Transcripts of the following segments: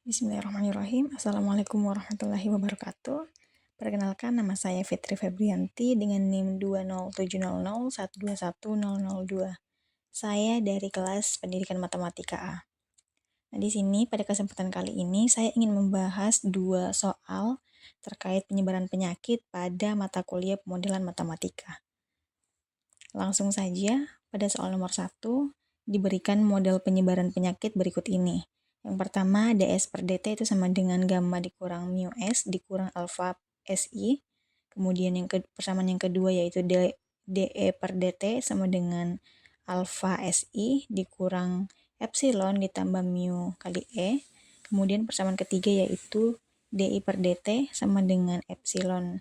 Bismillahirrahmanirrahim. Assalamualaikum warahmatullahi wabarakatuh. Perkenalkan, nama saya Fitri Febrianti dengan NIM 20700121002. Saya dari kelas Pendidikan Matematika A. Nah, di sini pada kesempatan kali ini saya ingin membahas dua soal terkait penyebaran penyakit pada mata kuliah pemodelan matematika. Langsung saja, pada soal nomor 1 diberikan model penyebaran penyakit berikut ini. Yang pertama, ds per dt itu sama dengan gamma dikurang mu s dikurang alfa si. Kemudian persamaan yang kedua yaitu de per dt sama dengan alfa si dikurang epsilon ditambah mu kali e. Kemudian persamaan ketiga yaitu di per dt sama dengan epsilon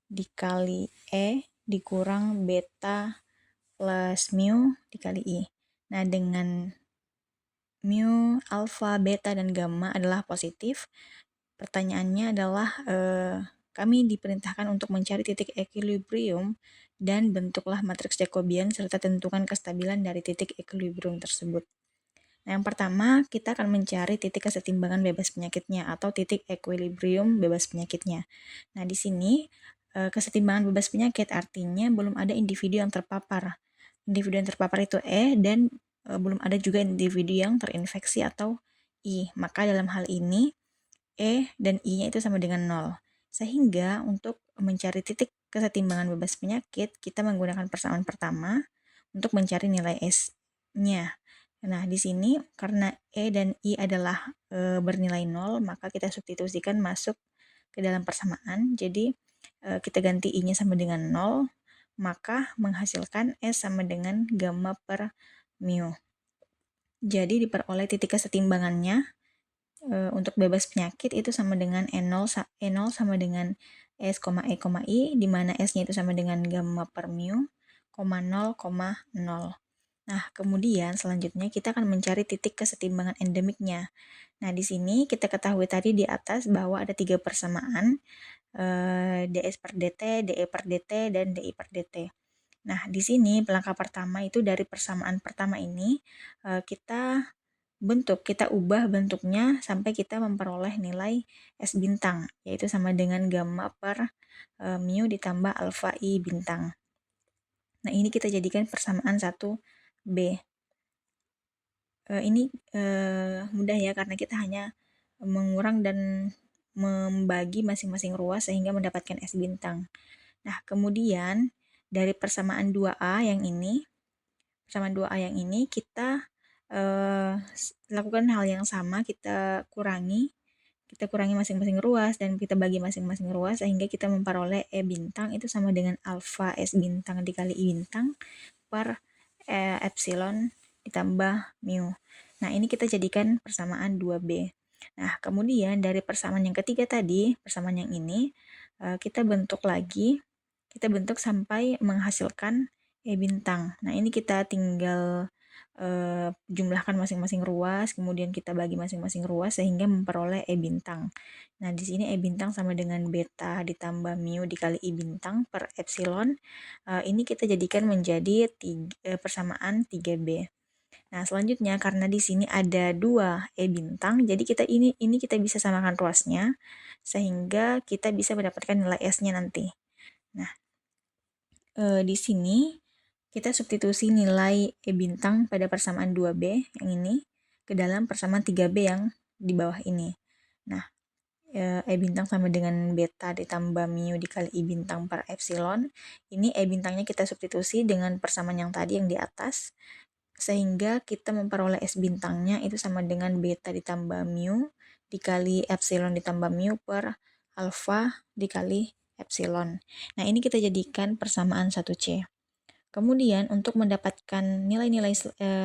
dikali e dikurang beta plus mu dikali i. Nah, dengan mu, alfa, beta, dan gamma adalah positif, pertanyaannya adalah kami diperintahkan untuk mencari titik equilibrium dan bentuklah matriks Jacobian serta tentukan kestabilan dari titik equilibrium tersebut. Nah, yang pertama kita akan mencari titik kesetimbangan bebas penyakitnya atau titik equilibrium bebas penyakitnya. Nah, di sini kesetimbangan bebas penyakit artinya belum ada individu yang terpapar. Individu yang terpapar itu E dan belum ada juga individu yang terinfeksi atau I. Maka dalam hal ini E dan I-nya itu sama dengan 0. Sehingga untuk mencari titik kesetimbangan bebas penyakit, kita menggunakan persamaan pertama untuk mencari nilai S-nya. Nah, di sini karena E dan I adalah bernilai 0, maka kita substitusikan masuk ke dalam persamaan. Jadi kita ganti I-nya sama dengan 0, maka menghasilkan S sama dengan gamma per mu. Jadi diperoleh titik kesetimbangannya untuk bebas penyakit itu sama dengan E0 sama dengan S, E, I, di mana S-nya itu sama dengan gamma per mu, 0, 0. Nah, kemudian selanjutnya kita akan mencari titik kesetimbangan endemiknya. Nah, di sini kita ketahui tadi di atas bahwa ada 3 persamaan, ds per dt, de per dt, dan di per dt. Nah, di sini langkah pertama itu dari persamaan pertama ini kita ubah bentuknya sampai kita memperoleh nilai S bintang, yaitu sama dengan gamma per mu ditambah alfa I bintang. Nah, ini kita jadikan persamaan 1B. Ini mudah ya, karena kita hanya mengurang dan membagi masing-masing ruas sehingga mendapatkan S bintang. Nah, kemudian dari persamaan 2A yang ini, kita lakukan hal yang sama, kita kurangi masing-masing ruas dan kita bagi masing-masing ruas sehingga kita memperoleh E bintang itu sama dengan alfa S bintang dikali I bintang per epsilon ditambah mu. Nah, ini kita jadikan persamaan 2B. Nah, kemudian dari persamaan yang ketiga tadi, persamaan yang ini, kita bentuk sampai menghasilkan E bintang. Nah, ini kita tinggal jumlahkan masing-masing ruas, kemudian kita bagi masing-masing ruas sehingga memperoleh E bintang. Nah, di sini E bintang sama dengan beta ditambah mu dikali I bintang per epsilon. Ini kita jadikan menjadi persamaan 3B. Nah, selanjutnya karena di sini ada 2 E bintang, jadi ini kita bisa samakan ruasnya sehingga kita bisa mendapatkan nilai S-nya nanti. Nah, di sini kita substitusi nilai E bintang pada persamaan 2B yang ini ke dalam persamaan 3B yang di bawah ini. Nah, E bintang sama dengan beta ditambah mu dikali I bintang per epsilon. Ini E bintangnya kita substitusi dengan persamaan yang tadi yang di atas, sehingga kita memperoleh S bintangnya itu sama dengan beta ditambah mu dikali epsilon ditambah mu per alfa dikali epsilon. Nah, ini kita jadikan persamaan 1C. Kemudian untuk mendapatkan nilai-nilai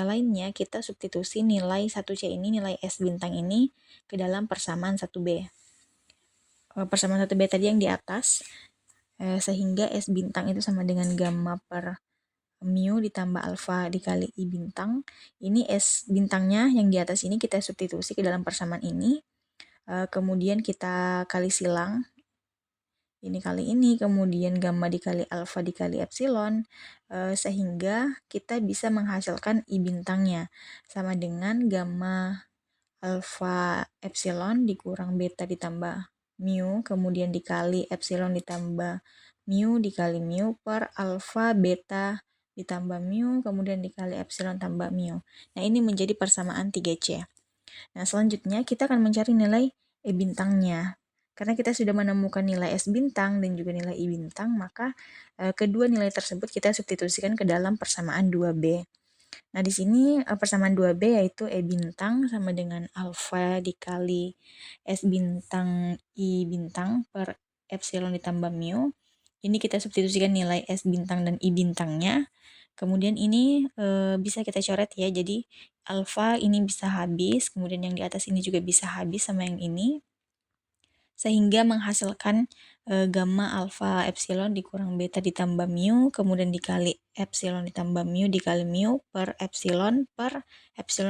lainnya, kita substitusi nilai 1C ini, nilai S bintang ini ke dalam persamaan 1B. Persamaan 1B tadi yang di atas, sehingga S bintang itu sama dengan gamma per mu ditambah alfa dikali I bintang. Ini S bintangnya yang di atas ini kita substitusi ke dalam persamaan ini. Kemudian kita kali silang. Ini kali ini, kemudian gamma dikali alfa dikali epsilon, sehingga kita bisa menghasilkan I bintangnya. Sama dengan gamma alfa epsilon dikurang beta ditambah mu, kemudian dikali epsilon ditambah mu dikali mu per alfa beta ditambah mu, kemudian dikali epsilon tambah mu. Nah, ini menjadi persamaan 3C. Nah, selanjutnya kita akan mencari nilai E bintangnya. Karena kita sudah menemukan nilai S bintang dan juga nilai I bintang, maka kedua nilai tersebut kita substitusikan ke dalam persamaan 2B. Nah, di sini persamaan 2B yaitu E bintang sama dengan alfa dikali S bintang I bintang per epsilon ditambah mu. Ini kita substitusikan nilai S bintang dan I bintangnya. Kemudian ini bisa kita coret ya. Jadi alfa ini bisa habis, kemudian yang di atas ini juga bisa habis sama yang ini. Sehingga menghasilkan gamma alfa epsilon dikurang beta ditambah mu, kemudian dikali epsilon ditambah mu dikali mu per epsilon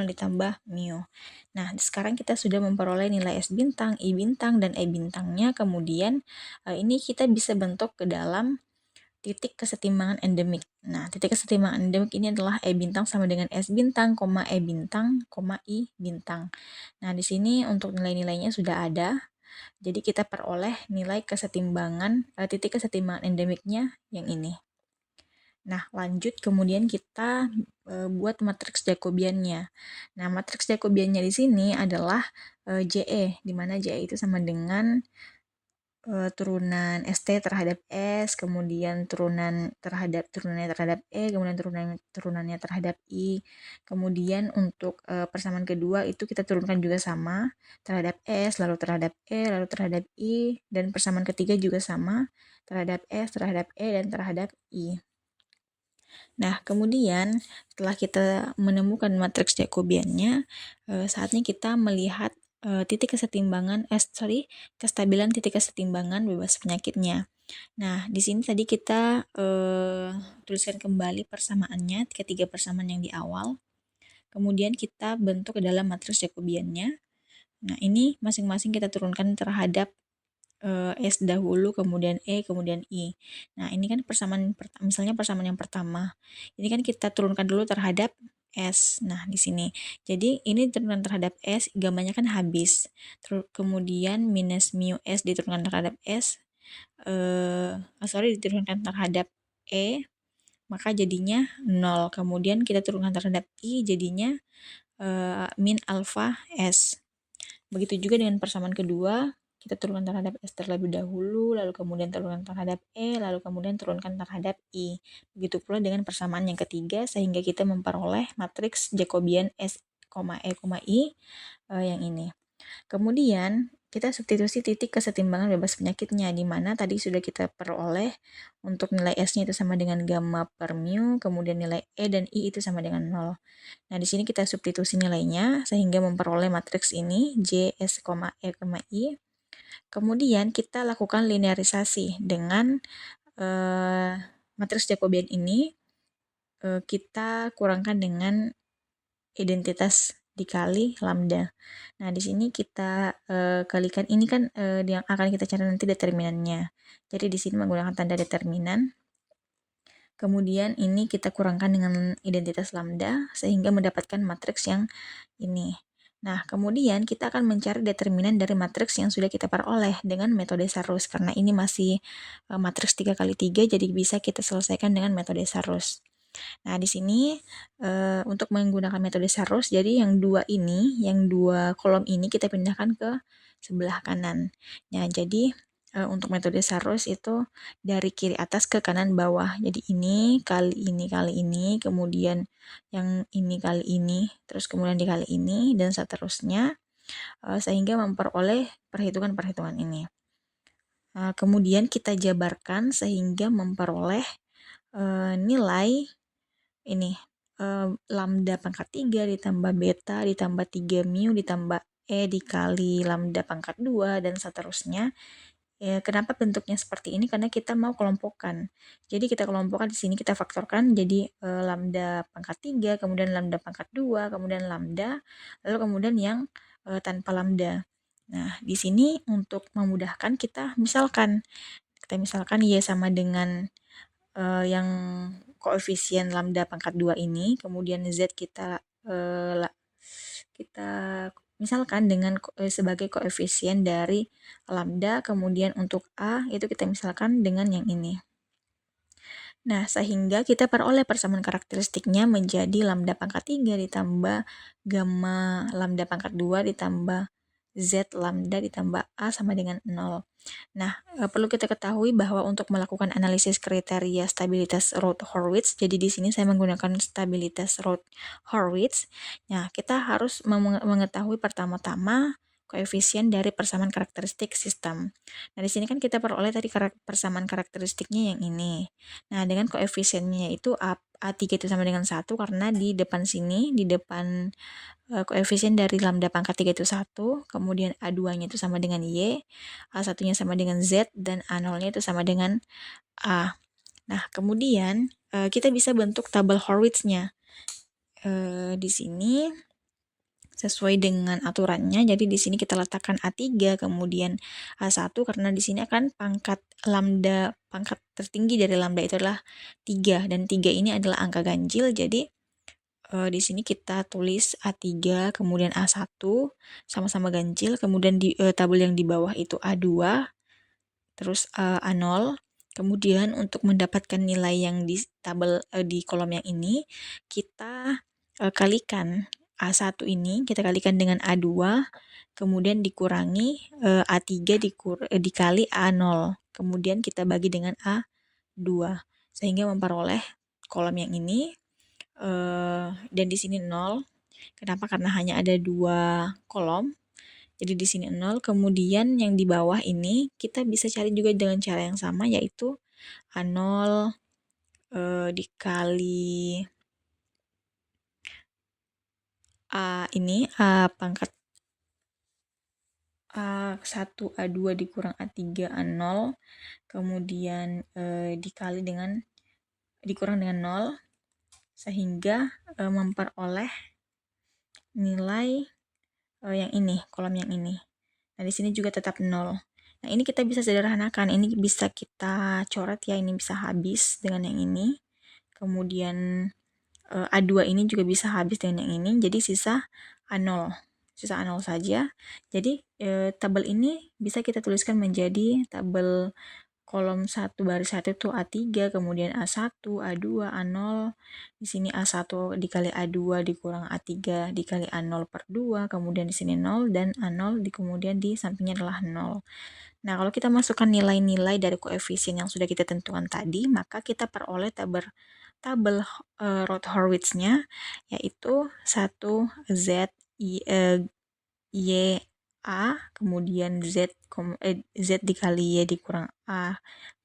ditambah mu. Nah, sekarang kita sudah memperoleh nilai S bintang, I bintang, dan E bintangnya. Kemudian ini kita bisa bentuk ke dalam titik kesetimbangan endemik. Nah, titik kesetimbangan endemik ini adalah E bintang sama dengan S bintang, E bintang, I bintang. Nah, di sini untuk nilai-nilainya sudah ada. Jadi kita peroleh nilai kesetimbangan, titik kesetimbangan endemiknya yang ini. Nah, lanjut kemudian kita buat matriks Jacobiannya. Nah, matriks Jacobiannya di sini adalah JE, di mana JE itu sama dengan turunan ST terhadap S, kemudian turunannya terhadap E, kemudian turunannya terhadap I. Kemudian untuk persamaan kedua itu kita turunkan juga sama terhadap S, lalu terhadap E, lalu terhadap I, dan persamaan ketiga juga sama terhadap S, terhadap E, dan terhadap I. Nah, kemudian setelah kita menemukan matriks Jacobiannya, saatnya kita melihat kestabilan titik kesetimbangan bebas penyakitnya. Nah, di sini tadi kita tuliskan kembali persamaannya, ketiga persamaan yang di awal. Kemudian kita bentuk ke dalam matriks Jacobiannya. Nah, ini masing-masing kita turunkan terhadap S dahulu, kemudian E, kemudian I. Nah, ini kan misalnya persamaan yang pertama. Ini kan kita turunkan dulu terhadap S. Nah, di sini. Jadi, ini turunkan terhadap S, gamanya kan habis. Kemudian minus mu S diturunkan terhadap S. Diturunkan terhadap E, maka jadinya 0. Kemudian kita turunkan terhadap I, jadinya min alfa S. Begitu juga dengan persamaan kedua, kita turunkan terhadap S terlebih dahulu, lalu kemudian turunkan terhadap E, lalu kemudian turunkan terhadap I. Begitu pula dengan persamaan yang ketiga, sehingga kita memperoleh matriks Jacobian S, E, I yang ini. Kemudian, kita substitusi titik kesetimbangan bebas penyakitnya, di mana tadi sudah kita peroleh untuk nilai S-nya itu sama dengan gamma per mu, kemudian nilai E dan I itu sama dengan 0. Nah, di sini kita substitusi nilainya sehingga memperoleh matriks ini J, S, E, I. Kemudian kita lakukan linearisasi dengan matriks Jacobian ini kita kurangkan dengan identitas dikali lambda. Nah, di sini kita kalikan, ini kan yang akan kita cari nanti determinannya. Jadi di sini menggunakan tanda determinan. Kemudian ini kita kurangkan dengan identitas lambda sehingga mendapatkan matriks yang ini. Nah, kemudian kita akan mencari determinan dari matriks yang sudah kita peroleh dengan metode Sarus. Karena ini masih matriks 3x3, jadi bisa kita selesaikan dengan metode Sarus. Nah, di sini untuk menggunakan metode Sarus, jadi yang dua kolom ini kita pindahkan ke sebelah kanan. Nah, jadi untuk metode Sarus itu dari kiri atas ke kanan bawah. Jadi ini kali ini, kemudian yang ini kali ini, terus kemudian dikali ini, dan seterusnya, sehingga memperoleh perhitungan-perhitungan ini. Kemudian kita jabarkan sehingga memperoleh nilai ini lambda pangkat 3 ditambah beta ditambah 3 mu ditambah E dikali lambda pangkat 2 dan seterusnya. Ya, kenapa bentuknya seperti ini? Karena kita mau kelompokkan. Jadi kita kelompokkan di sini, kita faktorkan jadi lambda pangkat 3, kemudian lambda pangkat 2, kemudian lambda, lalu kemudian yang tanpa lambda. Nah, di sini untuk memudahkan kita misalkan Y sama dengan yang koefisien lambda pangkat 2 ini, kemudian Z kita misalkan dengan sebagai koefisien dari lambda, kemudian untuk A itu kita misalkan dengan yang ini. Nah, sehingga kita peroleh persamaan karakteristiknya menjadi lambda pangkat 3 ditambah gamma lambda pangkat 2 ditambah Z lambda ditambah A sama dengan 0. Nah, perlu kita ketahui bahwa untuk melakukan analisis kriteria stabilitas Routh-Horwitz, jadi di sini saya menggunakan stabilitas Routh-Horwitz. Nah, kita harus mengetahui pertama-tama koefisien dari persamaan karakteristik sistem. Nah, di sini kan kita peroleh tadi persamaan karakteristiknya yang ini. Nah, dengan koefisiennya itu A3 itu sama dengan 1 karena di depan sini, di depan koefisien dari lambda pangkat 3 itu 1, kemudian A2-nya itu sama dengan Y, A1-nya sama dengan Z, dan A0-nya itu sama dengan A. Nah, kemudian kita bisa bentuk tabel Horwitz-nya. Di sini sesuai dengan aturannya, jadi di sini kita letakkan A3, kemudian A1, karena di sini akan pangkat lambda, pangkat tertinggi dari lambda itu adalah 3, dan 3 ini adalah angka ganjil, jadi di sini kita tulis A3, kemudian A1, sama-sama ganjil, kemudian di tabel yang di bawah itu A2, terus A0, kemudian untuk mendapatkan nilai yang di tabel di kolom yang ini, kita kalikan A1 ini, kita kalikan dengan A2, kemudian dikurangi A3 dikali A0, kemudian kita bagi dengan A2, sehingga memperoleh kolom yang ini. Dan di sini 0. Kenapa? Karena hanya ada 2 kolom. Jadi di sini 0. Kemudian yang di bawah ini kita bisa cari juga dengan cara yang sama, yaitu A0 dikali A ini, A pangkat A1, A2 dikurang A3, A0, kemudian dikurang dengan 0, sehingga memperoleh nilai yang ini, kolom yang ini. Nah, di sini juga tetap 0. Nah, ini kita bisa sederhanakan. Ini bisa kita coret ya, ini bisa habis dengan yang ini. Kemudian A2 ini juga bisa habis dengan yang ini. Jadi sisa A0. Sisa A0 saja. Jadi tabel ini bisa kita tuliskan menjadi tabel kolom 1 baris 1 itu A3, kemudian A1, A2, A0. Di sini A1 dikali A2 dikurang A3 dikali A0 per 2, kemudian di sini 0 dan A0 kemudian di sampingnya adalah 0. Nah, kalau kita masukkan nilai-nilai dari koefisien yang sudah kita tentukan tadi, maka kita peroleh tabel Routh-Horwitz-nya, yaitu 1 Z Y A, kemudian Z dikali Y dikurang A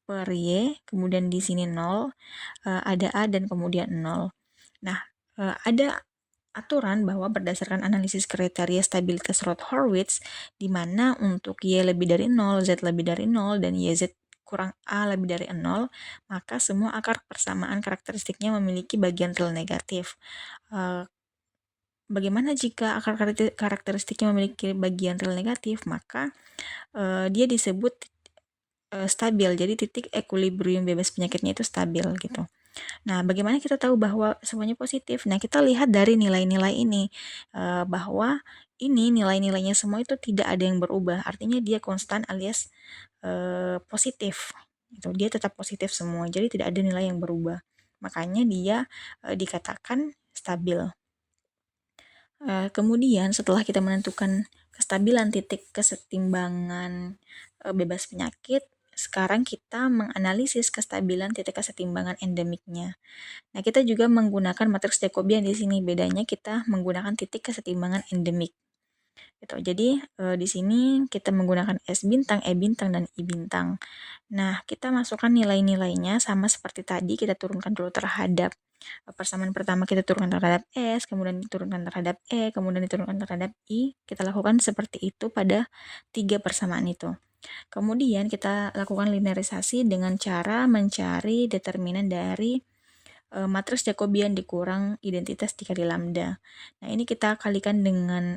per Y, kemudian di sini 0, ada A dan kemudian 0. Nah, ada aturan bahwa berdasarkan analisis kriteria stabilitas Routh-Horwitz, di mana untuk Y lebih dari 0, Z lebih dari 0, dan YZ kurang A lebih dari 0, maka semua akar persamaan karakteristiknya memiliki bagian real negatif. Bagaimana jika akar karakteristiknya memiliki bagian real negatif? Maka dia disebut stabil. Jadi titik equilibrium bebas penyakitnya itu stabil gitu. Nah, bagaimana kita tahu bahwa semuanya positif? Nah, kita lihat dari nilai-nilai ini bahwa ini nilai-nilainya semua itu tidak ada yang berubah. Artinya dia konstan alias positif. Itu dia tetap positif semua. Jadi tidak ada nilai yang berubah. Makanya dia dikatakan stabil. Kemudian setelah kita menentukan kestabilan titik kesetimbangan bebas penyakit, sekarang kita menganalisis kestabilan titik kesetimbangan endemiknya. Nah, kita juga menggunakan matriks Jacobian di sini. Bedanya kita menggunakan titik kesetimbangan endemik. Gitu. Jadi di sini kita menggunakan S bintang, E bintang, dan I bintang. Nah, kita masukkan nilai-nilainya sama seperti tadi, kita turunkan dulu terhadap persamaan pertama, kita turunkan terhadap S, kemudian diturunkan terhadap E, kemudian diturunkan terhadap I. Kita lakukan seperti itu pada 3 persamaan itu. Kemudian kita lakukan linearisasi dengan cara mencari determinan dari matriks Jacobian dikurang identitas dikali lambda. Nah, ini kita kalikan dengan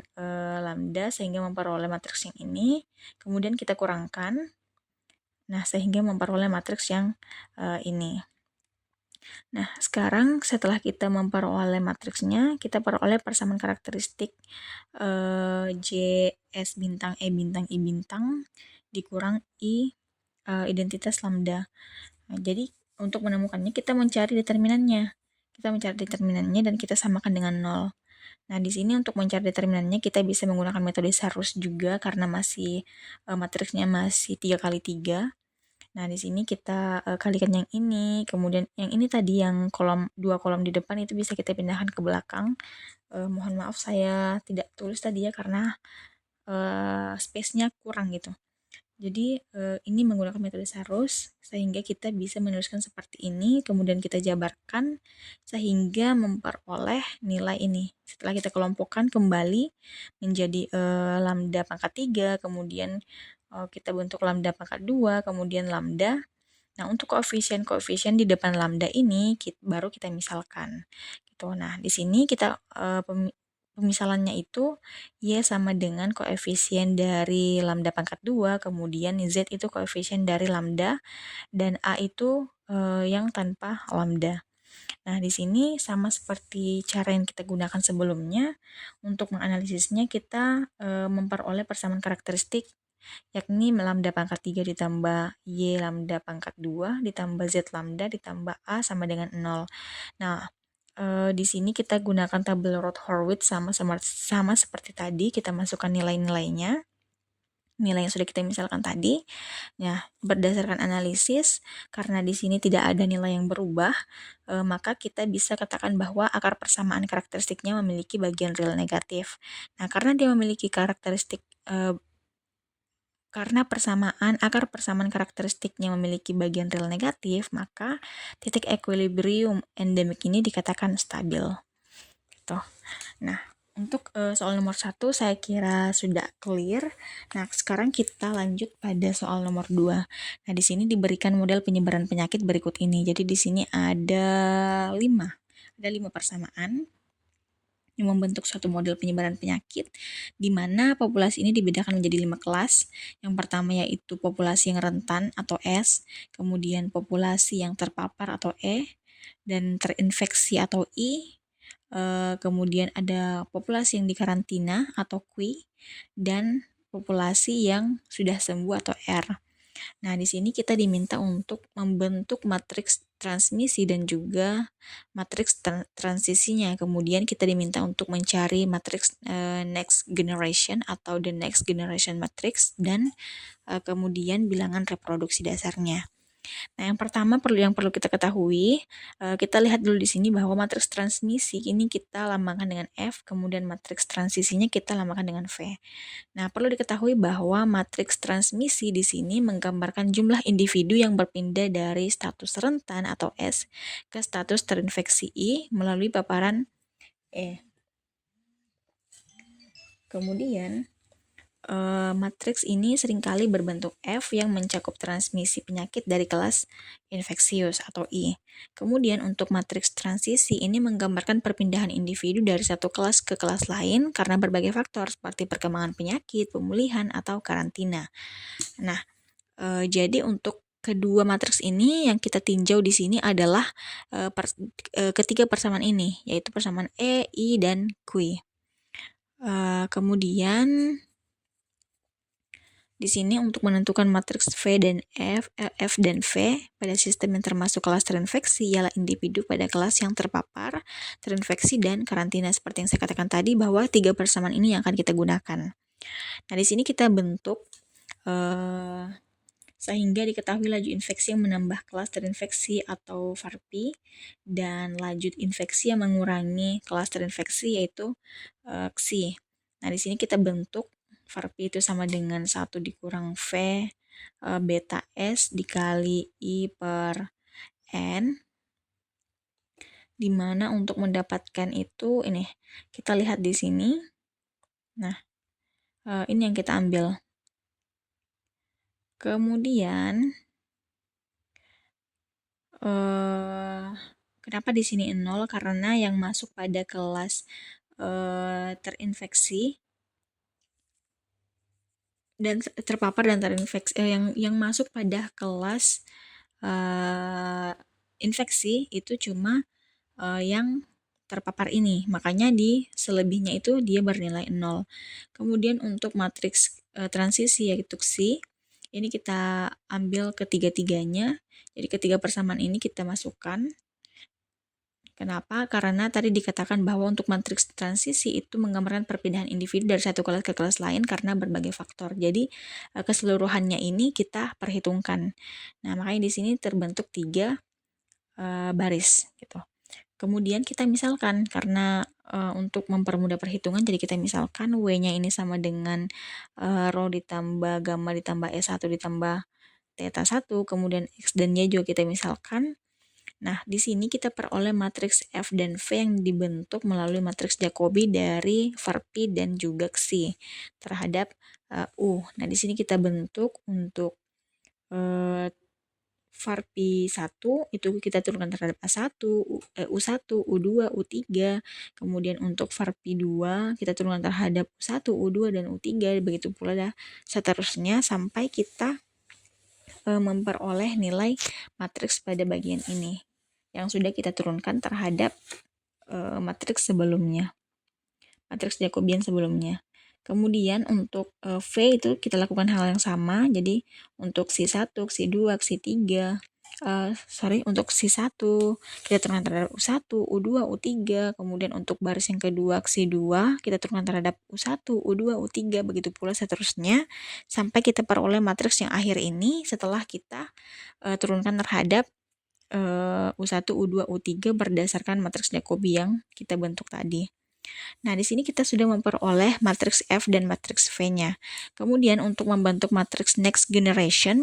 lambda sehingga memperoleh matriks yang ini. Kemudian kita kurangkan. Nah, sehingga memperoleh matriks yang ini. Nah, sekarang setelah kita memperoleh matriksnya, kita peroleh persamaan karakteristik J S bintang E bintang I bintang dikurang I identitas lambda. Nah, jadi untuk menemukannya kita mencari determinannya. Kita mencari determinannya dan kita samakan dengan 0. Nah, di sini untuk mencari determinannya kita bisa menggunakan metode Sarus juga karena masih matriksnya masih 3 kali 3. Nah, di sini kita kalikan yang ini, kemudian yang ini tadi yang dua kolom di depan itu bisa kita pindahkan ke belakang. Mohon maaf saya tidak tulis tadi ya karena space-nya kurang gitu. Jadi ini menggunakan metode Sarus sehingga kita bisa menuliskan seperti ini, kemudian kita jabarkan sehingga memperoleh nilai ini. Setelah kita kelompokkan kembali menjadi lambda pangkat 3, kemudian kita bentuk lambda pangkat 2, kemudian lambda. Nah, untuk koefisien-koefisien di depan lambda ini baru kita misalkan. Gitu. Nah, di sini kita pemisalannya itu Y sama dengan koefisien dari lambda pangkat 2, kemudian Z itu koefisien dari lambda, dan A itu yang tanpa lambda. Nah, di sini sama seperti cara yang kita gunakan sebelumnya, untuk menganalisisnya kita memperoleh persamaan karakteristik, yakni lambda pangkat 3 ditambah Y lambda pangkat 2 ditambah Z lambda ditambah A sama dengan 0. Nah, di sini kita gunakan tabel Roth-Horowitz sama seperti tadi, kita masukkan nilai-nilainya, nilai yang sudah kita misalkan tadi. Nah, berdasarkan analisis, karena di sini tidak ada nilai yang berubah, maka kita bisa katakan bahwa akar persamaan karakteristiknya memiliki bagian real negatif. Nah, karena dia memiliki karakteristik karena akar persamaan karakteristiknya memiliki bagian real negatif, maka titik equilibrium endemik ini dikatakan stabil. Gitu. Nah, untuk soal nomor 1 saya kira sudah clear. Nah, sekarang kita lanjut pada soal nomor 2. Nah, di sini diberikan model penyebaran penyakit berikut ini. Jadi di sini ada 5 persamaan yang membentuk suatu model penyebaran penyakit, di mana populasi ini dibedakan menjadi 5 kelas. Yang pertama yaitu populasi yang rentan atau S, kemudian populasi yang terpapar atau E, dan terinfeksi atau I, kemudian ada populasi yang dikarantina atau Q, dan populasi yang sudah sembuh atau R. Nah, di sini kita diminta untuk membentuk matriks transmisi dan juga matriks transisinya. Kemudian kita diminta untuk mencari matriks next generation atau the next generation matrix, dan kemudian bilangan reproduksi dasarnya. Nah, yang pertama yang perlu kita ketahui, kita lihat dulu di sini bahwa matriks transmisi ini kita lambangkan dengan F, kemudian matriks transisinya kita lambangkan dengan V. Nah, perlu diketahui bahwa matriks transmisi di sini menggambarkan jumlah individu yang berpindah dari status rentan atau S ke status terinfeksi I melalui paparan E. Kemudian, matriks ini seringkali berbentuk F yang mencakup transmisi penyakit dari kelas infeksius atau I. Kemudian untuk matriks transisi ini menggambarkan perpindahan individu dari satu kelas ke kelas lain karena berbagai faktor seperti perkembangan penyakit, pemulihan, atau karantina. Nah, jadi untuk kedua matriks ini yang kita tinjau di sini adalah ketiga persamaan ini, yaitu persamaan E, I, dan Q. Kemudian di sini untuk menentukan matriks V dan F dan V pada sistem yang termasuk kelas terinfeksi ialah individu pada kelas yang terpapar, terinfeksi, dan karantina. Seperti yang saya katakan tadi bahwa 3 persamaan ini yang akan kita gunakan. Nah, di sini kita bentuk sehingga diketahui laju infeksi yang menambah kelas terinfeksi atau VARPI dan laju infeksi yang mengurangi kelas terinfeksi yaitu XI. Nah, di sini kita bentuk VARPI itu sama dengan 1 dikurang V beta S dikali I per N, di mana untuk mendapatkan itu ini kita lihat di sini. Nah, ini yang kita ambil. Kemudian kenapa di sini 0? Karena yang masuk pada kelas terinfeksi dan terpapar dan terinfeksi yang masuk pada kelas infeksi itu cuma yang terpapar ini, makanya di selebihnya itu dia bernilai 0. Kemudian untuk matriks transisi yaitu Xi, ini kita ambil ketiga-tiganya, jadi ketiga persamaan ini kita masukkan. Kenapa? Karena tadi dikatakan bahwa untuk matriks transisi itu menggambarkan perpindahan individu dari satu kelas ke kelas lain karena berbagai faktor. Jadi keseluruhannya ini kita perhitungkan. Nah, makanya di sini terbentuk 3 baris gitu. Kemudian kita misalkan karena untuk mempermudah perhitungan, jadi kita misalkan W-nya ini sama dengan rho ditambah gamma ditambah S1 ditambah theta 1, kemudian X dan Y juga kita misalkan. Nah, di sini kita peroleh matriks F dan V yang dibentuk melalui matriks Jacobi dari var P dan juga Xi terhadap U. Nah, di sini kita bentuk untuk var P1 itu kita turunkan terhadap A1, U1, U2, U3. Kemudian untuk var P2 kita turunkan terhadap U1, U2, dan U3. Begitu pula seterusnya sampai kita memperoleh nilai matriks pada bagian ini yang sudah kita turunkan terhadap matriks sebelumnya, matriks Jacobian sebelumnya. Kemudian untuk V itu kita lakukan hal yang sama, jadi untuk C1, C2, C3, untuk C1 kita turunkan terhadap U1, U2, U3, kemudian untuk baris yang kedua C2 kita turunkan terhadap U1, U2, U3, begitu pula seterusnya sampai kita peroleh matriks yang akhir ini setelah kita turunkan terhadap U1, U2, U3 berdasarkan matriks Jacobi yang kita bentuk tadi. Nah, di sini kita sudah memperoleh matriks F dan matriks V-nya. Kemudian untuk membentuk matriks next generation,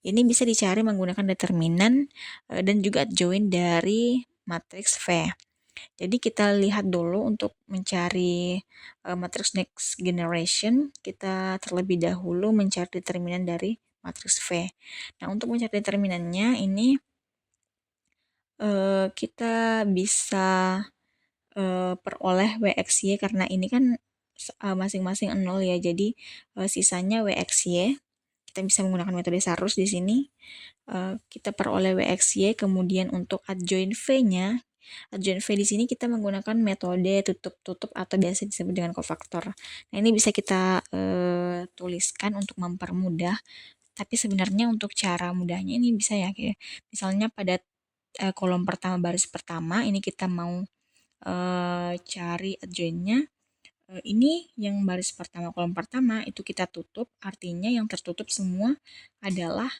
ini bisa dicari menggunakan determinan dan juga adjoint dari matriks V. Jadi kita lihat dulu untuk mencari matriks next generation, kita terlebih dahulu mencari determinan dari matriks V. Nah, untuk mencari determinannya ini kita bisa peroleh WXY karena ini kan masing-masing 0 ya, jadi sisanya WXY. Kita bisa menggunakan metode Sarus di sini. Kita peroleh WXY, kemudian untuk adjoint V-nya, adjoint V di sini kita menggunakan metode tutup-tutup atau biasa disebut dengan kofaktor. Nah, ini bisa kita tuliskan untuk mempermudah, tapi sebenarnya untuk cara mudahnya ini bisa ya, misalnya pada kolom pertama baris pertama ini kita mau cari adjointnya, ini yang baris pertama kolom pertama itu kita tutup, artinya yang tertutup semua adalah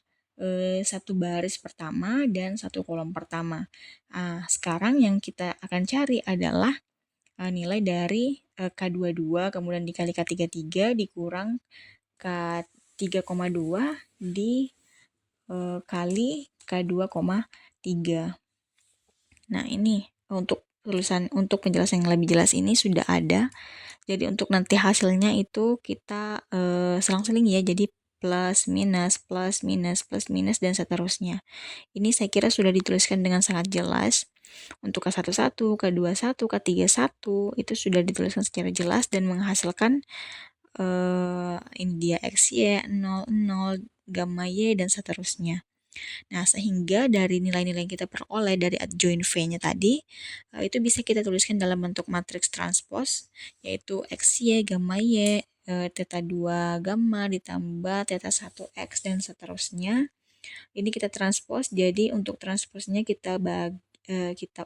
satu baris pertama dan satu kolom pertama. Sekarang yang kita akan cari adalah nilai dari K22 kemudian dikali K33 dikurang K3,2 dikali K2,3. Nah, ini untuk penjelasan yang lebih jelas ini sudah ada. Jadi untuk nanti hasilnya itu kita selang-seling ya. Jadi plus minus plus minus plus minus dan seterusnya. Ini saya kira sudah dituliskan dengan sangat jelas. Untuk K11, K21, K31 itu sudah dituliskan secara jelas dan menghasilkan ini dia XY, 0, 0, gamma Y dan seterusnya. Nah, sehingga dari nilai-nilai yang kita peroleh dari adjoint V-nya tadi, itu bisa kita tuliskan dalam bentuk matriks transpose, yaitu XY, gamma Y, theta 2 gamma ditambah theta 1 X dan seterusnya. Ini kita transpose, jadi untuk transposenya kita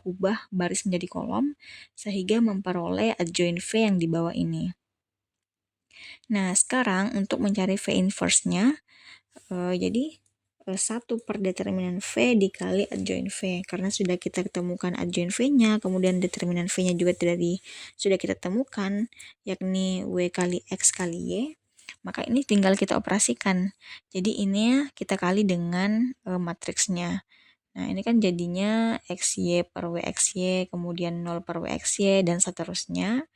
ubah baris menjadi kolom, sehingga memperoleh adjoint V yang di bawah ini. Nah, sekarang untuk mencari V inverse-nya, jadi 1 per determinan V dikali adjoint V, karena sudah kita temukan adjoint V-nya, kemudian determinan V-nya juga sudah kita temukan, yakni W kali X kali Y, maka ini tinggal kita operasikan. Jadi ini kita kali dengan matriksnya. Nah, ini kan jadinya XY per WXY, kemudian 0 per WXY, dan seterusnya.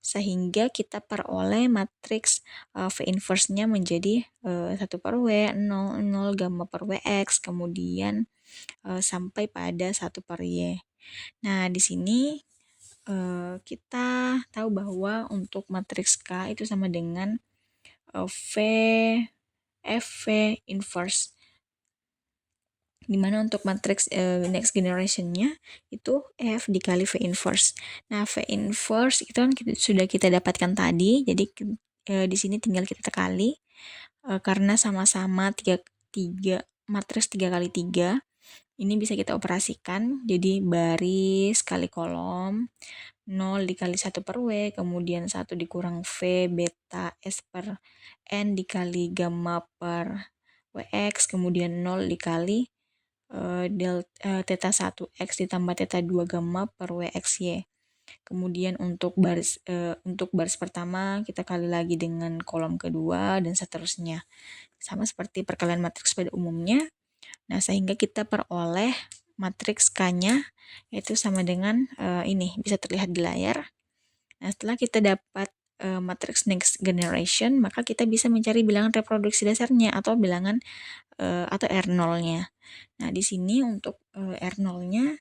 Sehingga kita peroleh matriks V inverse-nya menjadi 1 per W, 0, 0, gamma per WX, kemudian sampai pada 1 per Y. Nah, di sini kita tahu bahwa untuk matriks K itu sama dengan V FV inverse Dimana untuk matriks next generation-nya itu F dikali V inverse. Nah, V inverse itu kan sudah kita dapatkan tadi, jadi di sini tinggal kita kali karena sama-sama tiga matriks 3 kali 3. Ini bisa kita operasikan jadi baris kali kolom, 0 dikali 1 per W, kemudian 1 dikurang V beta S per N dikali gamma per WX, kemudian 0 dikali theta 1X ditambah theta 2 gamma per WXY. Kemudian untuk baris pertama kita kali lagi dengan kolom kedua dan seterusnya. Sama seperti perkalian matriks pada umumnya. Nah, sehingga kita peroleh matriks K-nya yaitu sama dengan ini bisa terlihat di layar. Nah, setelah kita dapat matriks next generation, maka kita bisa mencari bilangan reproduksi dasarnya atau bilangan atau R0-nya. Nah, di sini untuk R0-nya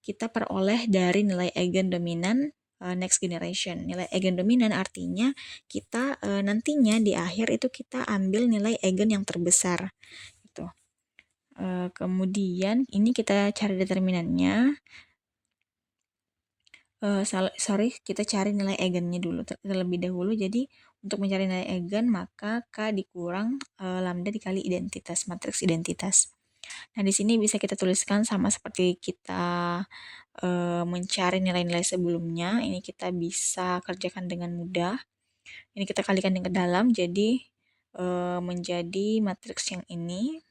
kita peroleh dari nilai eigen dominan next generation. Nilai eigen dominan artinya kita nantinya di akhir itu kita ambil nilai eigen yang terbesar. Gitu. Kemudian ini kita cari determinannya. Kita cari nilai eigennya dulu terlebih dahulu. Jadi untuk mencari nilai eigen maka K dikurang lambda dikali identitas, matriks identitas. Nah, di sini bisa kita tuliskan sama seperti kita mencari nilai-nilai sebelumnya. Ini kita bisa kerjakan dengan mudah. Ini kita kalikan dengan dalam, jadi menjadi matriks yang ini.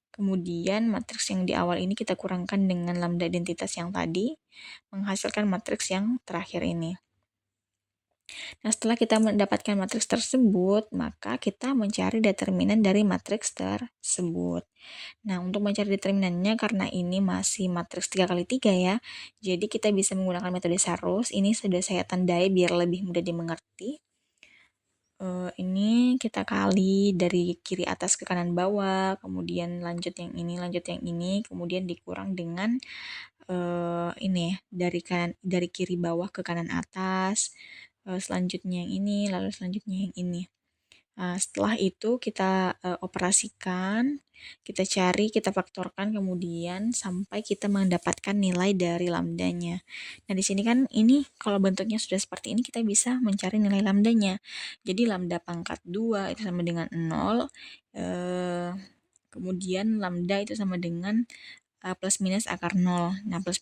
Kemudian matriks yang di awal ini kita kurangkan dengan lambda identitas yang tadi, menghasilkan matriks yang terakhir ini. Nah, setelah kita mendapatkan matriks tersebut, maka kita mencari determinan dari matriks tersebut. Nah, untuk mencari determinannya karena ini masih matriks 3 kali 3 ya, jadi kita bisa menggunakan metode Sarus. Ini sudah saya tandai biar lebih mudah dimengerti. Ini kita kali dari kiri atas ke kanan bawah, kemudian lanjut yang ini, kemudian dikurang dengan ini dari kiri bawah ke kanan atas, selanjutnya yang ini, lalu selanjutnya yang ini. Nah, setelah itu kita operasikan, kita cari, kita faktorkan kemudian sampai kita mendapatkan nilai dari lambdanya. Nah, di sini kan ini kalau bentuknya sudah seperti ini kita bisa mencari nilai lambdanya. Jadi lambda pangkat 2 itu sama dengan 0. Kemudian lambda itu sama dengan plus minus akar 0. Nah, plus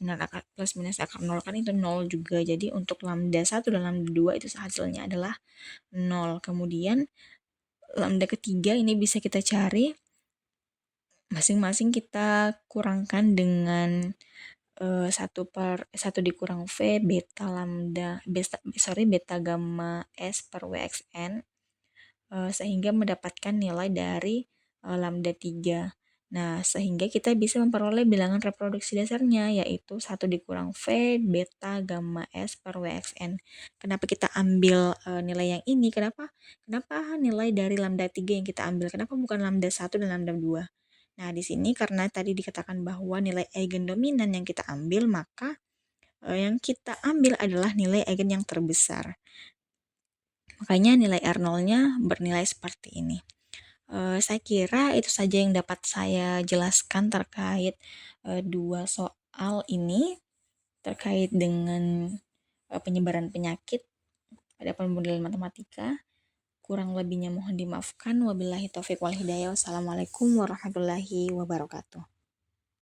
minus akar 0 kan itu 0 juga. Jadi untuk lambda 1 dan lambda 2 itu hasilnya adalah 0. Kemudian lambda ketiga ini bisa kita cari, masing-masing kita kurangkan dengan 1 dikurang V beta gamma S per WXN sehingga mendapatkan nilai dari lambda 3. Nah, sehingga kita bisa memperoleh bilangan reproduksi dasarnya, yaitu 1 dikurang V beta gamma S per WXN. Kenapa kita ambil nilai yang ini? Kenapa nilai dari lambda 3 yang kita ambil? Kenapa bukan lambda 1 dan lambda 2? Nah, di sini karena tadi dikatakan bahwa nilai eigen dominan yang kita ambil, maka yang kita ambil adalah nilai eigen yang terbesar. Makanya nilai R0-nya bernilai seperti ini. Saya kira itu saja yang dapat saya jelaskan terkait dua soal ini terkait dengan penyebaran penyakit pada pemodel matematika. Kurang lebihnya mohon dimaafkan. Wabillahi taufiq wal hidayah. Wassalamualaikum warahmatullahi wabarakatuh.